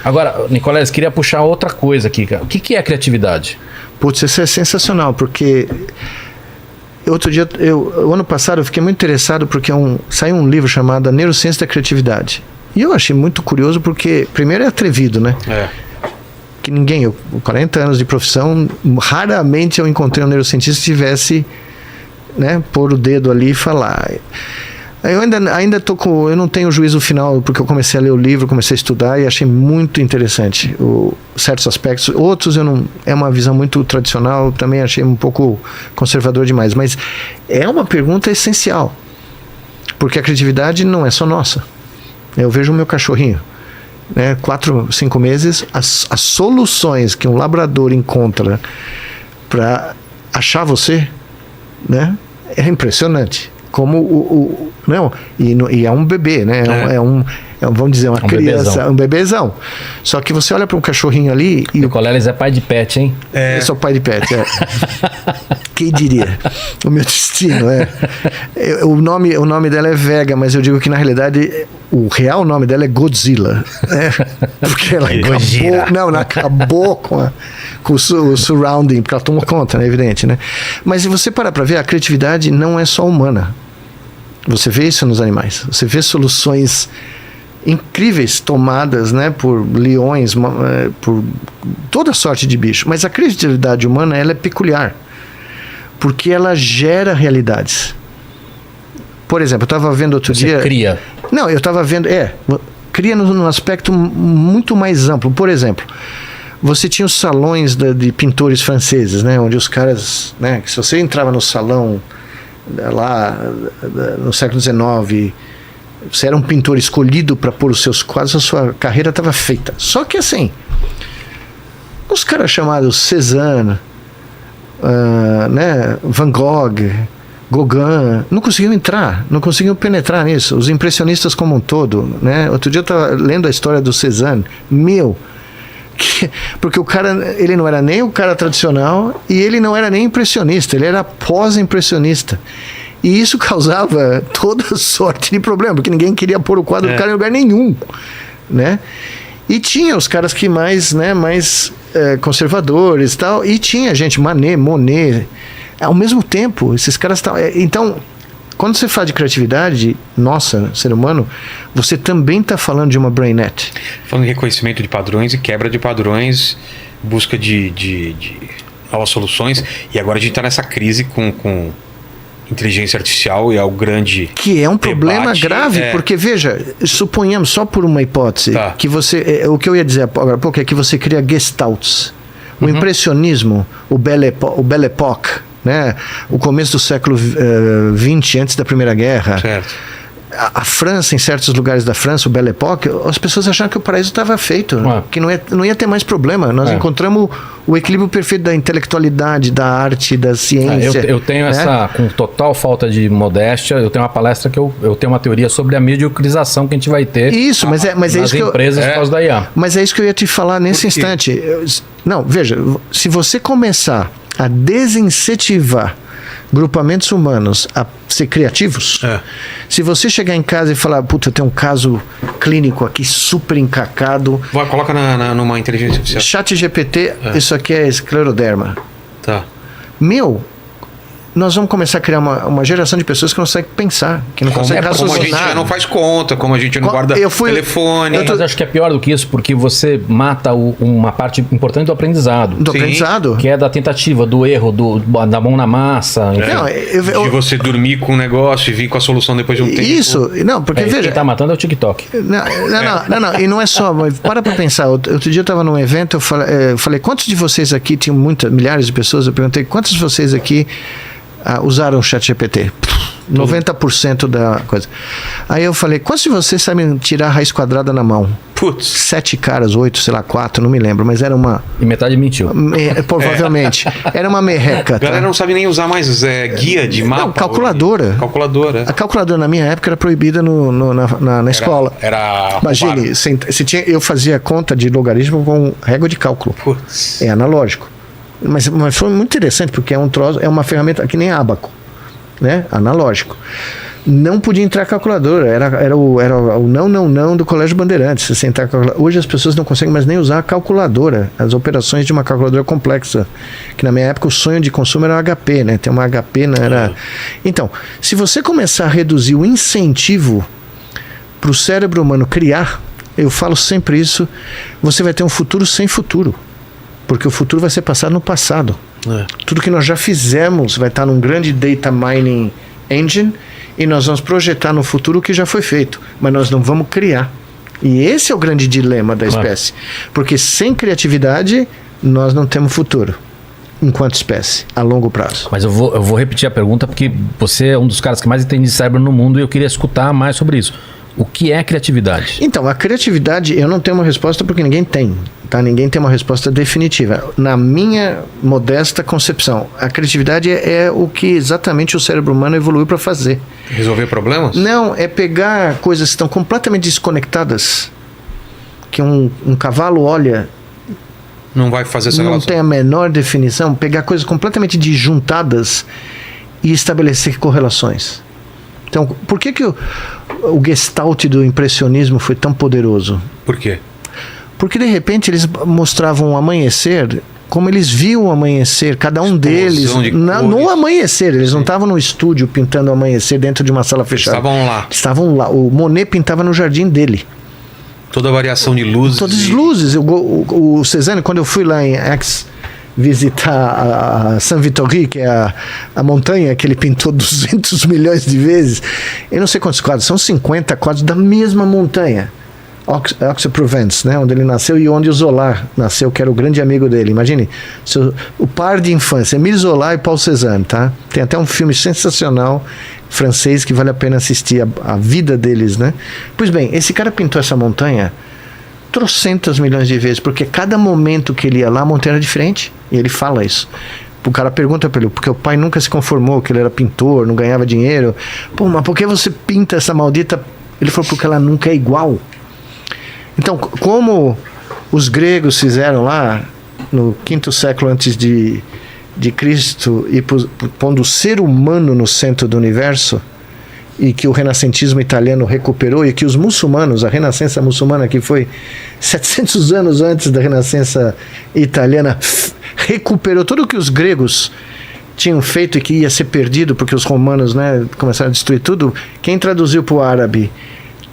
Agora, Nicoleles, queria puxar outra coisa aqui, cara. O que é criatividade? Putz, isso é sensacional, porque outro dia, o ano passado, eu fiquei muito interessado porque saiu um livro chamado A Neurociência da Criatividade. E eu achei muito curioso porque, primeiro, é atrevido, né? Que ninguém, eu, 40 anos de profissão, raramente eu encontrei um neurocientista que tivesse, né, pôr o dedo ali e falar. Eu ainda tô com, eu não tenho juízo final porque eu comecei a ler o livro, comecei a estudar e achei muito interessante certos aspectos. Outros é uma visão muito tradicional, também achei um pouco conservador demais, mas é uma pergunta essencial, porque a criatividade não é só nossa. Eu vejo o meu cachorrinho, né, 4, 5 meses, as soluções que um labrador encontra para achar você, né, é impressionante. Como não, e é um bebê, né? Vamos dizer, uma criança, um bebezão. Só que você olha para um cachorrinho ali e Nicoleles é pai de pet, hein? Eu sou pai de pet, Quem diria? O meu destino, o nome dela é Vega, mas eu digo que na realidade o real nome dela é Godzilla, porque ela acabou com o surrounding, porque ela tomou conta, né? Evidente, né? Mas se você parar para ver, a criatividade não é só humana. Você vê isso nos animais. Você vê soluções incríveis tomadas, né, por leões, por toda sorte de bicho. Mas a criatividade humana, ela é peculiar, porque ela gera realidades. Por exemplo, eu estava vendo outro dia... Você cria. Não, eu estava vendo... Cria num aspecto muito mais amplo. Por exemplo, você tinha os salões de pintores franceses, né, onde os caras... Né, que se você entrava no salão lá no século XIX, você era um pintor escolhido para pôr os seus quadros, a sua carreira estava feita. Só que assim, os caras chamados Cézanne, né, Van Gogh, Gauguin, não conseguiam entrar, não conseguiam penetrar nisso. Os impressionistas como um todo, né? Outro dia eu estava lendo a história do Cézanne, porque o cara, ele não era nem o cara tradicional e ele não era nem impressionista, ele era pós-impressionista. E isso causava toda sorte de problema, porque ninguém queria pôr o quadro do cara em lugar nenhum, né? E tinha os caras que mais conservadores e tal, e tinha gente, Manet, Monet, ao mesmo tempo, esses caras estavam... Então, quando você fala de criatividade, nossa, ser humano, você também está falando de uma brainnet. Falando de reconhecimento de padrões e quebra de padrões, busca de novas soluções. E agora a gente está nessa crise com inteligência artificial e é o grande que é um problema grave, porque veja, suponhamos só por uma hipótese, que você, o que eu ia dizer agora há pouco é que você cria gestalts. O impressionismo, o Belle Époque, né? O começo do século XX, antes da Primeira Guerra. Certo. A França, em certos lugares da França, o Belle Époque, as pessoas acharam que o paraíso estava feito, que não ia ter mais problema. Nós encontramos o equilíbrio perfeito da intelectualidade, da arte, da ciência. Eu tenho com total falta de modéstia, eu tenho uma palestra que eu tenho uma teoria sobre a mediocrização que a gente vai ter nas empresas por causa da IA. Mas é isso que eu ia te falar nesse instante. Não, veja, se você começar a desincentivar grupamentos humanos a ser criativos, se você chegar em casa e falar, puta, tem um caso clínico aqui super encacado, coloca numa inteligência artificial, ChatGPT, isso aqui é escleroderma, nós vamos começar a criar uma geração de pessoas que não conseguem pensar, que não conseguem raciocinar. Como a gente já não faz conta, como a gente não guarda telefone. Mas acho que é pior do que isso, porque você mata uma parte importante do aprendizado. Que é da tentativa, do erro, da mão na massa. De você dormir com um negócio e vir com a solução depois de um tempo. Isso, não, porque veja... Quem tá matando é o TikTok. Não, e não é só, para pensar. Outro dia eu estava num evento, eu falei, quantos de vocês aqui, tinham milhares de pessoas, eu perguntei, quantos de vocês aqui usaram o ChatGPT? 90% da coisa. Aí eu falei, quantos de vocês sabem tirar a raiz quadrada na mão? 7 caras, 8, sei lá, 4, não me lembro, mas era uma... E metade mentiu. Provavelmente. Era uma merreca. A galera não sabe nem usar mais guia de mapa. Não, calculadora. A calculadora na minha época era proibida na escola. Imagine, eu fazia conta de logaritmo com régua de cálculo. É analógico. Mas foi muito interessante, porque é uma ferramenta que nem ábaco, né? Analógico. não podia entrar calculadora. Era o não do Colégio Bandeirantes. Você entrar hoje as pessoas não conseguem mais nem usar a calculadora. As operações de uma calculadora complexa. Que na minha época o sonho de consumo era o HP, né? Tem uma HP, não era... Então, se você começar a reduzir o incentivo para o cérebro humano criar, eu falo sempre isso, você vai ter um futuro sem futuro. Porque o futuro vai ser passado no passado. Tudo que nós já fizemos vai estar num grande data mining engine e nós vamos projetar no futuro o que já foi feito, mas nós não vamos criar. E esse é o grande dilema da espécie. Porque sem criatividade, nós não temos futuro, enquanto espécie, a longo prazo. Mas eu vou repetir a pergunta, porque você é um dos caras que mais entende de cérebro no mundo e eu queria escutar mais sobre isso. O que é criatividade? Então, a criatividade, eu não tenho uma resposta porque ninguém tem. Tá? Ninguém tem uma resposta definitiva. Na minha modesta concepção, a criatividade é o que exatamente o cérebro humano evoluiu para fazer. Resolver problemas? Não, é pegar coisas que estão completamente desconectadas, que um cavalo olha... Não vai fazer essa relação. Não tem a menor definição. Pegar coisas completamente disjuntadas e estabelecer correlações. Então, por que o gestalt do impressionismo foi tão poderoso? Por quê? Porque, de repente, eles mostravam o amanhecer, como eles viam o amanhecer, cada um deles, no amanhecer. Eles não estavam no estúdio pintando o amanhecer dentro de uma sala fechada. Estavam lá. O Monet pintava no jardim dele. Toda a variação de luzes. Todas as luzes. O Cézanne, quando eu fui lá em Aix visitar a Saint-Vittory, que é a montanha que ele pintou 200 milhões de vezes, eu não sei quantos quadros, são 50 quadros da mesma montanha, Aix-en-Provence, né, onde ele nasceu e onde o Zola nasceu, que era o grande amigo dele. Imagine, o par de infância, Émile Zola e Paul Cézanne, tá? Tem até um filme sensacional francês que vale a pena assistir, a vida deles, né? Pois bem, esse cara pintou essa montanha trocentas milhões de vezes, porque cada momento que ele ia lá, a montanha era diferente, e ele fala isso. O cara pergunta para ele, porque o pai nunca se conformou, que ele era pintor, não ganhava dinheiro. Pô, mas por que você pinta essa maldita... Ele falou, porque ela nunca é igual. Então, como os gregos fizeram lá, no 5º século antes de Cristo, e pondo o ser humano no centro do universo, e que o renascentismo italiano recuperou, e que os muçulmanos, a renascença muçulmana, que foi 700 anos antes da renascença italiana, recuperou tudo o que os gregos tinham feito e que ia ser perdido, porque os romanos, né, começaram a destruir tudo. Quem traduziu para o árabe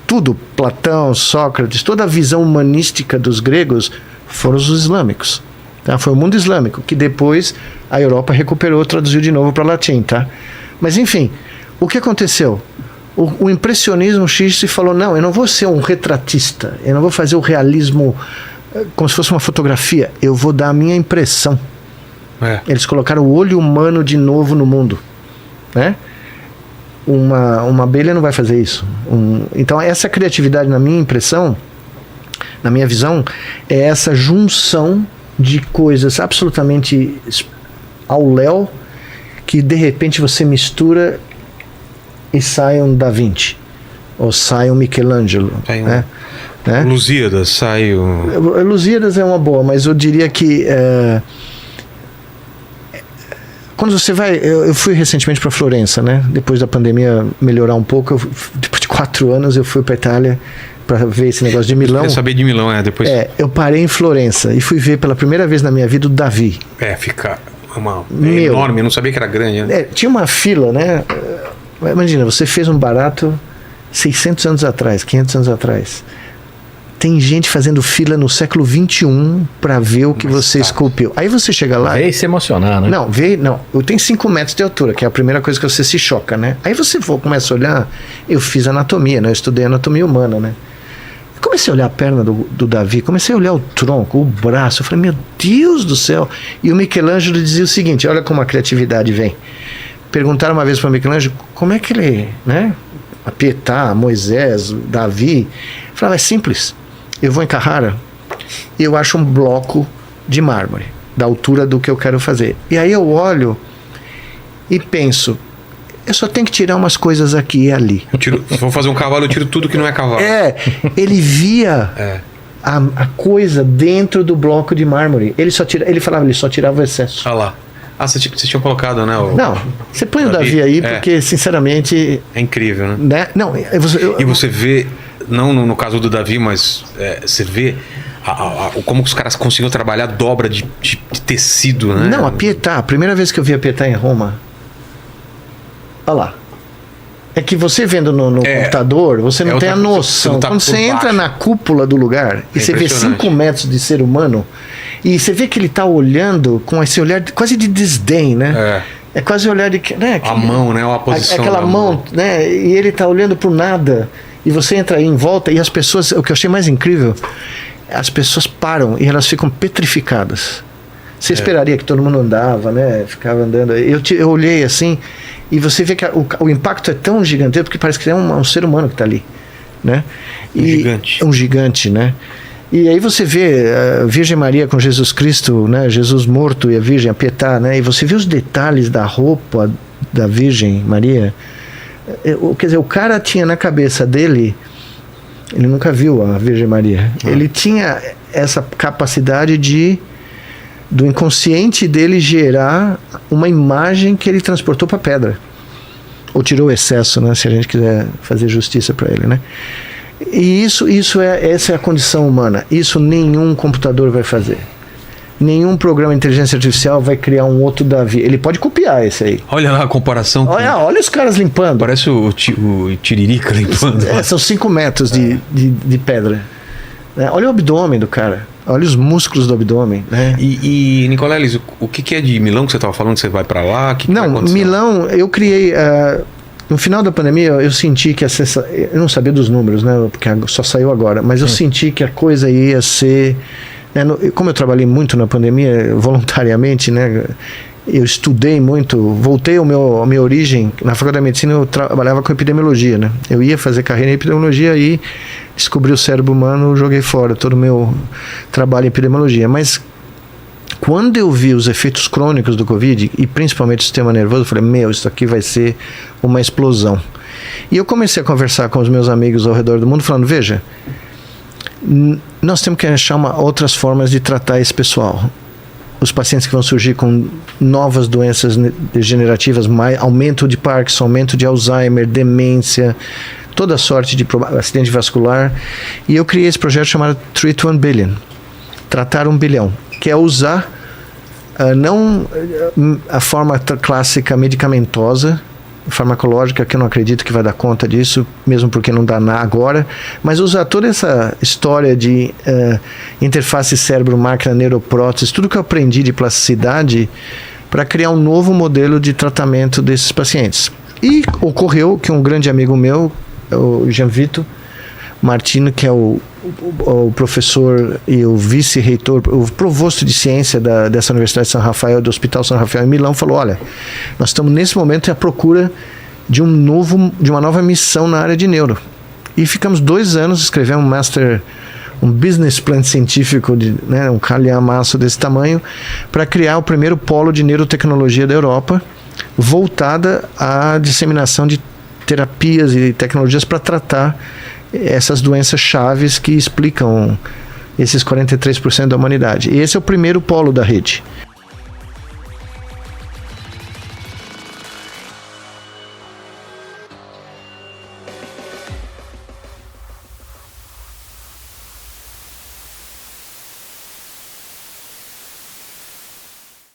tudo, Platão, Sócrates, toda a visão humanística dos gregos, foram os islâmicos. Tá? Foi o mundo islâmico, que depois a Europa recuperou, traduziu de novo para latim. Tá? Mas enfim, o que aconteceu? O impressionismo X falou, não, eu não vou ser um retratista, eu não vou fazer o realismo como se fosse uma fotografia, eu vou dar a minha impressão. Eles colocaram o olho humano de novo no mundo, né? Uma abelha não vai fazer isso. Então essa criatividade, na minha impressão, na minha visão, é essa junção de coisas absolutamente ao léu, que de repente você mistura e sai um Da Vinci, ou sai um Michelangelo, né? Lusíadas, sai um... Lusíadas é uma boa, mas eu diria que quando você vai... Eu fui recentemente para Florença, né? Depois da pandemia melhorar um pouco, depois de 4 anos eu fui para Itália para ver esse negócio de Milão. Eu queria saber de Milão, depois... eu parei em Florença e fui ver pela primeira vez na minha vida o Davi. Fica enorme, eu não sabia que era grande, né? Tinha uma fila, né? Imagina, você fez um barato 600 anos atrás, 500 anos atrás. Tem gente fazendo fila no século XXI para ver o que você esculpiu. Aí você chega lá... Vê e se emocionar, né? Não, eu tenho 5 metros de altura, que é a primeira coisa que você se choca, né? Aí você começa a olhar... Eu fiz anatomia, né? Eu estudei anatomia humana, né? Eu comecei a olhar a perna do Davi, comecei a olhar o tronco, o braço. Eu falei, meu Deus do céu! E o Michelangelo dizia o seguinte, olha como a criatividade vem. Perguntaram uma vez para o Michelangelo como é que ele, né? A Pietà, Moisés, Davi. Eu falava, é simples. Eu vou em Carrara e eu acho um bloco de mármore da altura do que eu quero fazer. E aí eu olho e penso, eu só tenho que tirar umas coisas aqui e ali. Se for fazer um cavalo, eu tiro tudo que não é cavalo. Ele via a coisa dentro do bloco de mármore. Ele falava, ele só tirava o excesso. Olha lá. vocês tinham colocado, né? Não, você põe o Davi aí, porque, sinceramente... É incrível, né? Não, e você vê, não no caso do Davi, mas você vê como os caras conseguiam trabalhar a dobra de tecido, né? Não, a Pietà, a primeira vez que eu vi a Pietà em Roma, olha lá. É que você vendo no computador, você não tem a noção. Quando você entra na cúpula do lugar e você vê 5 metros de ser humano, e você vê que ele está olhando com esse olhar quase de desdém, né? É quase o olhar de... Né? A mão, né? A posição aquela mão, né? E ele está olhando por nada. E você entra aí em volta e as pessoas... O que eu achei mais incrível, as pessoas param e elas ficam petrificadas. Você esperaria que todo mundo andava, né? Ficava andando. Eu olhei assim... E você vê que o impacto é tão gigantesco porque parece que é um ser humano que está ali, né? Gigante. Um gigante, né? E aí você vê a Virgem Maria com Jesus Cristo, né? Jesus morto e a Virgem, a Pietà, né? E você vê os detalhes da roupa da Virgem Maria. Quer dizer, o cara tinha na cabeça dele, ele nunca viu a Virgem Maria. Ele tinha essa capacidade do inconsciente dele gerar uma imagem que ele transportou para a pedra. Ou tirou o excesso, né? Se a gente quiser fazer justiça para ele, né? E essa é a condição humana. Isso nenhum computador vai fazer. Nenhum programa de inteligência artificial vai criar um outro Davi. Ele pode copiar esse aí. Olha lá a comparação. Olha os caras limpando. Parece o Tiririca limpando. São 5 metros de pedra. Olha o abdômen do cara. Olha os músculos do abdômen, né? E Nicoleles, o que é de Milão que você estava falando que você vai para lá? Não, Milão, eu criei... no final da pandemia, eu senti que eu não sabia dos números, né? Porque só saiu agora. Mas eu senti que a coisa ia ser... Né, como eu trabalhei muito na pandemia, voluntariamente, né? Eu estudei muito, voltei à minha origem. Na Faculdade de Medicina eu trabalhava com epidemiologia, né? Eu ia fazer carreira em epidemiologia e descobri o cérebro humano, joguei fora todo o meu trabalho em epidemiologia. Mas quando eu vi os efeitos crônicos do Covid, e principalmente o sistema nervoso, eu falei, isso aqui vai ser uma explosão. E eu comecei a conversar com os meus amigos ao redor do mundo, falando, veja, nós temos que achar outras formas de tratar esse pessoal. Os pacientes que vão surgir com novas doenças degenerativas, aumento de Parkinson, aumento de Alzheimer, demência, toda sorte de acidente vascular. E eu criei esse projeto chamado Treat 1 Billion, tratar 1 bilhão, que é usar não a forma clássica medicamentosa, farmacológica, que eu não acredito que vai dar conta disso, mesmo porque não dá agora, mas usar toda essa história de interface cérebro-máquina, neuroprótese, tudo que eu aprendi de plasticidade para criar um novo modelo de tratamento desses pacientes. E ocorreu que um grande amigo meu, o Jean Vito Martino, que é o professor e o vice-reitor, o provosto de ciência dessa Universidade de São Rafael, do Hospital São Rafael em Milão, falou, olha, nós estamos nesse momento à procura de uma nova missão na área de neuro. E ficamos 2 anos escrevendo um business plan científico, um calhamaço desse tamanho, para criar o primeiro polo de neurotecnologia da Europa, voltada à disseminação de terapias e tecnologias para tratar essas doenças chaves que explicam esses 43% da humanidade. E esse é o primeiro polo da rede.